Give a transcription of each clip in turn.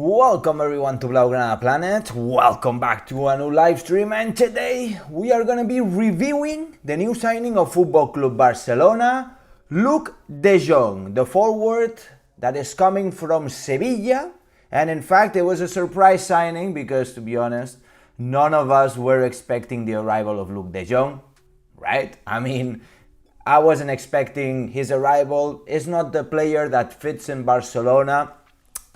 Welcome everyone to Blaugrana Planet. Welcome back to a new live stream, and today we are gonna be reviewing the new signing of Football Club Barcelona, Luuk de Jong, the forward that is coming from Sevilla. And in fact, it was a surprise signing because, to be honest, none of us were expecting the arrival of Luuk de Jong, right? I wasn't expecting his arrival. He's not the player that fits in Barcelona,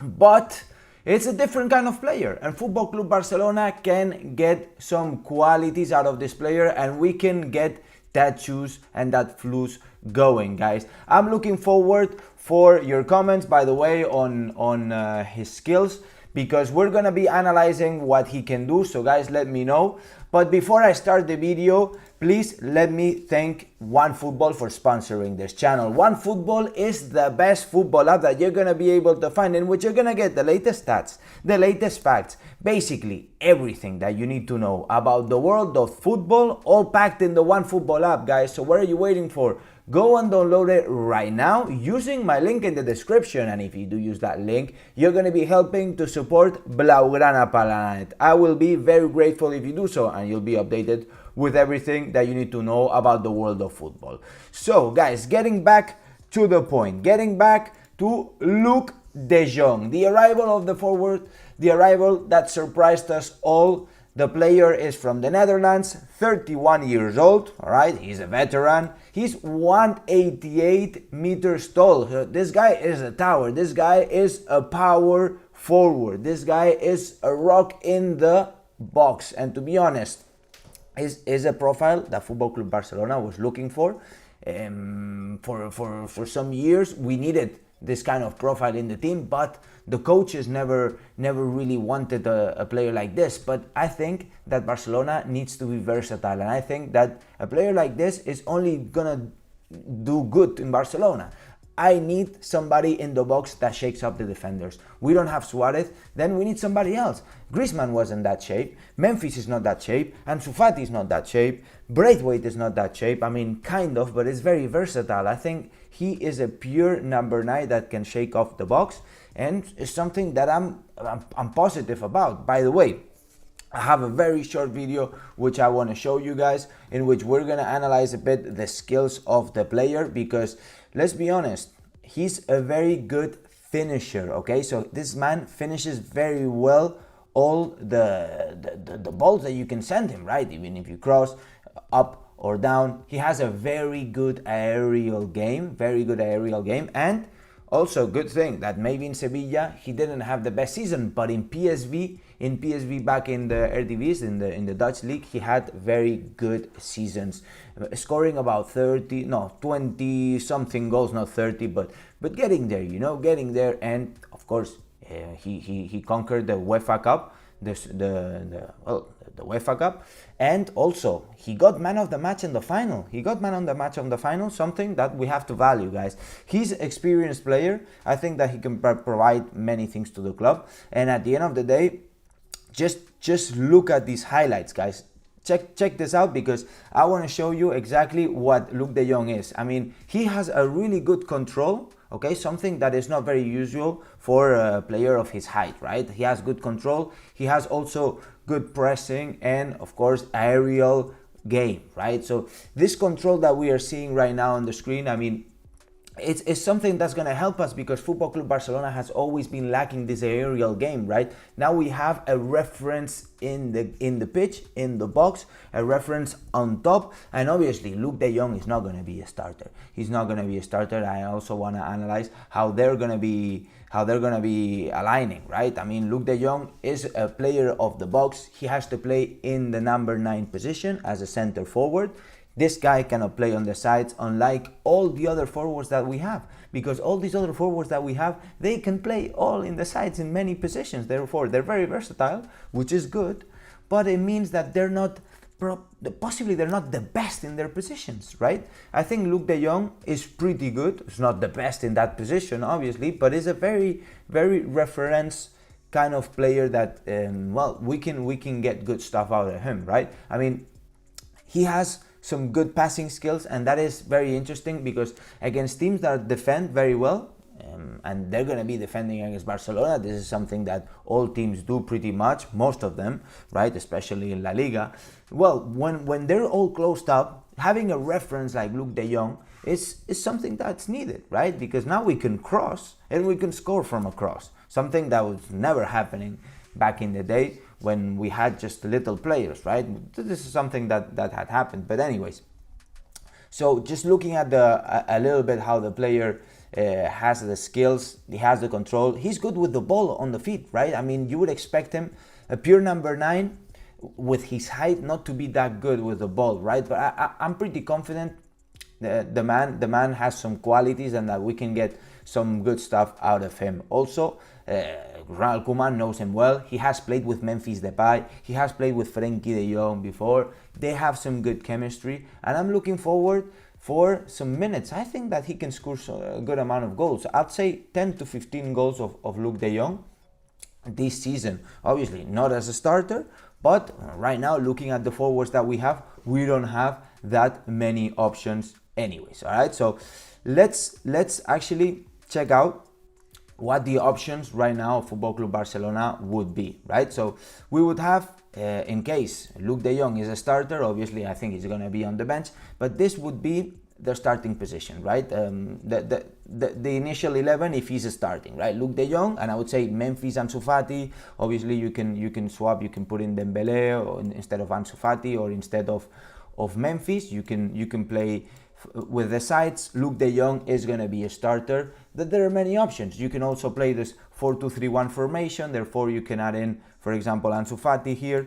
but it's a different kind of player, and Football Club Barcelona can get some qualities out of this player, and we can get that juice and that flues going, guys. I'm looking forward for your comments, by the way, on his skills, because we're gonna be analyzing what he can do. So guys, let me know. But before I start the video, please let me thank OneFootball for sponsoring this channel. OneFootball is the best football app that you're gonna be able to find, in which you're gonna get the latest stats, the latest facts, basically everything that you need to know about the world of football, all packed in the OneFootball app, guys. So what are you waiting for? Go and download it right now using my link in the description, and if you do use that link, you're going to be helping to support Blaugrana Planet. I will be very grateful if you do so, and you'll be updated with everything that you need to know about the world of football. So guys, getting back to the point, getting back to Luuk de Jong, the arrival of the forward, the arrival that surprised us all. The player is from the Netherlands, 31 years old, all right? He's a veteran. He's 188 meters tall. This guy is a tower. This guy is a power forward. This guy is a rock in the box. And to be honest, is a profile that Football Club Barcelona was looking for. For some years, we needed this kind of profile in the team, but the coaches never really wanted a player like this. But I think that Barcelona needs to be versatile, and I think that a player like this is only gonna do good in Barcelona. I need somebody in the box that shakes up the defenders. We don't have Suarez, then we need somebody else. Griezmann was in that shape, Memphis is not that shape, and Sufati is not that shape, Braithwaite is not that shape. Kind of, but it's very versatile. I think he is a pure number 9 that can shake off the box, and it's something that I'm positive about. By the way, I have a very short video which I want to show you guys, in which we're going to analyze a bit the skills of the player, because let's be honest, he's a very good finisher, okay? So this man finishes very well all the balls that you can send him, right? Even if you cross up or down, he has a very good aerial game, and also, good thing that maybe in Sevilla he didn't have the best season, but in PSV back in the Eredivisie, in the Dutch league, he had very good seasons, scoring about 20 something goals, not 30, but getting there, getting there. And of course, he conquered the UEFA Cup, the UEFA Cup, and also he got man of the match in the final. Something that we have to value, guys. He's an experienced player. I think that he can provide many things to the club, and at the end of the day, just look at these highlights, guys. Check this out, because I want to show you exactly what Luuk de Jong is. He has a really good control, okay? Something that is not very usual for a player of his height, right? He has good control. He has also good pressing and, of course, aerial game, right? So this control that we are seeing right now on the screen, it's something that's going to help us, because Football Club Barcelona has always been lacking this aerial game, right? Now we have a reference in the pitch, in the box, a reference on top, and obviously Luuk de Jong is not going to be a starter. He's not going to be a starter. I also want to analyze how they're going to be aligning, right? Luuk de Jong is a player of the box. He has to play in the number 9 position as a center forward. This guy cannot play on the sides, unlike all the other forwards that we have, because all these other forwards that we have, they can play all in the sides in many positions. Therefore, they're very versatile, which is good, but it means that they're not the best in their positions, right? I think Luuk de Jong is pretty good. It's not the best in that position, obviously, but is a very, very reference kind of player that, we can get good stuff out of him, right? He has some good passing skills, and that is very interesting, because against teams that defend very well, and they're going to be defending against Barcelona. This is something that all teams do pretty much, most of them, right? Especially in La Liga. Well, when they're all closed up, having a reference like Luuk de Jong is something that's needed, right? Because now we can cross and we can score from a cross, something that was never happening back in the day when we had just little players, right? This is something that had happened. But anyways, so just looking at a little bit how the player has the skills, he has the control, he's good with the ball on the feet, right? I mean, you would expect him, a pure number 9, with his height, not to be that good with the ball, right? But I'm pretty confident the man has some qualities and that we can get some good stuff out of him. Also, Ronald Koeman knows him well. He has played with Memphis Depay. He has played with Frenkie de Jong before. They have some good chemistry, and I'm looking forward for some minutes. I think that he can score a good amount of goals. I'd say 10 to 15 goals of Luuk de Jong this season. Obviously, not as a starter, but right now, looking at the forwards that we don't have that many options anyways. All right, so let's actually check out what the options right now of Football Club Barcelona would be, right? So we would have, in case Luuk de Jong is a starter, obviously I think he's going to be on the bench, but this would be the starting position, right? The initial 11 if he's starting, right? Luuk de Jong, and I would say Memphis, Ansu Fati. Obviously you can swap, you can put in Dembele or instead of Ansu Fati, or instead of Memphis, you can play with the sides. Luuk de Jong is going to be a starter. There are many options. You can also play this 4-2-3-1 formation, therefore you can add in, for example, Ansu Fati here,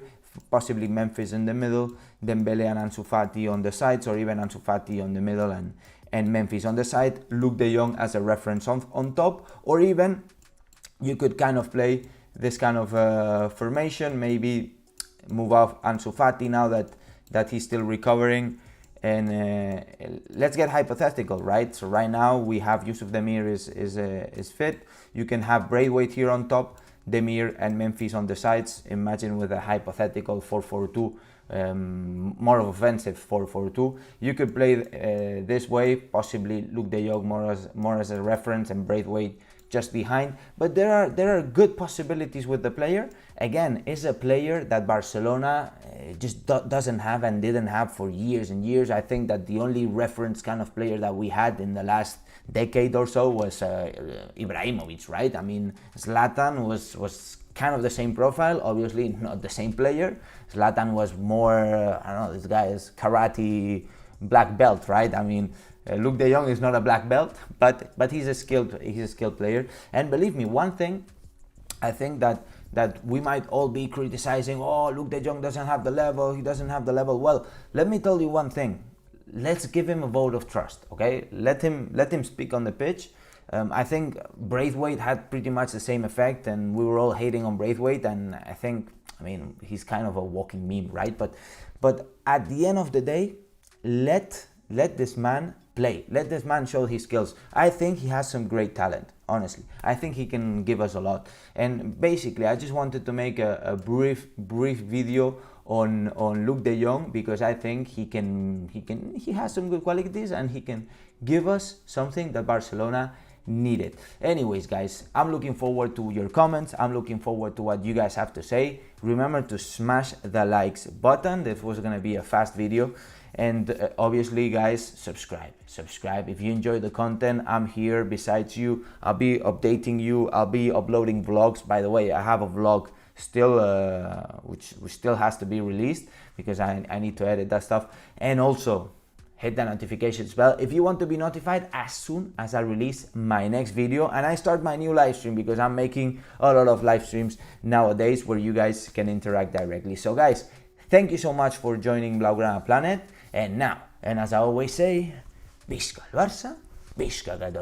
possibly Memphis in the middle, Dembele and Ansu Fati on the sides, or even Ansu Fati on the middle and Memphis on the side, Luuk de Jong as a reference on top, or even you could kind of play this kind of formation, maybe move off Ansu Fati now that he's still recovering. And let's get hypothetical, right? So right now we have Yusuf Demir is fit. You can have Braithwaite here on top, Demir and Memphis on the sides. Imagine with a hypothetical 4-4-2, more of offensive 4-4-2. You could play this way, possibly Luuk de Jong more as a reference and Braithwaite just behind. But there are good possibilities with the player. Again, is a player that Barcelona just doesn't have and didn't have for years and years. I think that the only reference kind of player that we had in the last decade or so was Ibrahimovic, right? I mean, Zlatan was kind of the same profile, obviously not the same player. Zlatan was more, I don't know, this guy is karate black belt, right? I mean, Luuk de Jong is not a black belt, but he's a skilled player. And believe me, one thing I think that we might all be criticizing, oh, Luuk de Jong doesn't have the level, he doesn't have the level. Well, let me tell you one thing. Let's give him a vote of trust, okay? Let him speak on the pitch. I think Braithwaite had pretty much the same effect, and we were all hating on Braithwaite, and I mean, he's kind of a walking meme, right? But at the end of the day, let this man play. Let this man show his skills. I think he has some great talent, honestly. I think he can give us a lot. And basically, I just wanted to make a brief video on Luuk de Jong, because I think he has some good qualities and he can give us something that Barcelona needed. Anyways, guys, I'm looking forward to your comments. I'm looking forward to what you guys have to say. Remember to smash the likes button. This was gonna be a fast video. And obviously, guys, subscribe. If you enjoy the content, I'm here besides you. I'll be updating you. I'll be uploading vlogs. By the way, I have a vlog still, which still has to be released because I need to edit that stuff. And also, hit the notifications bell if you want to be notified as soon as I release my next video and I start my new live stream, because I'm making a lot of live streams nowadays where you guys can interact directly. So guys, thank you so much for joining Blaugrana Planet. And now, and as I always say, Visca el Barça, Visca Catalunya.